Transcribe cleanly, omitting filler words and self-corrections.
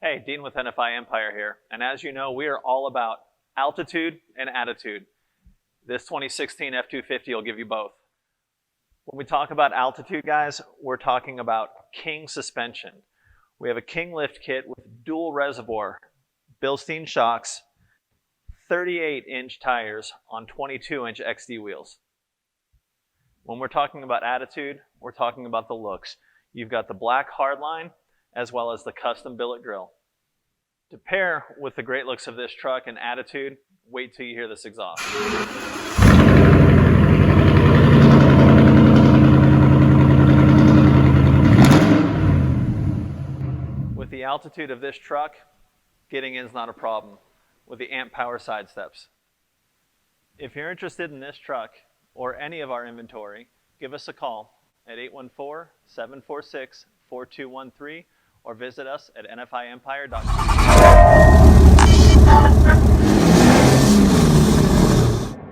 Hey, Dean with NFI Empire here. And as you know, we are all about altitude and attitude. This 2016 F-250 will give you both. When we talk about altitude, guys, we're talking about King suspension. We have a King lift kit with dual reservoir, Bilstein shocks, 38-inch tires on 22-inch XD wheels. When we're talking about attitude, we're talking about the looks. You've got the black hardline as well as the custom billet grille. To pair with the great looks of this truck and attitude, wait till you hear this exhaust. With the altitude of this truck, getting in is not a problem with the amp power side steps. If you're interested in this truck or any of our inventory, give us a call at 814-746-4213 or visit us at nfiempire.com.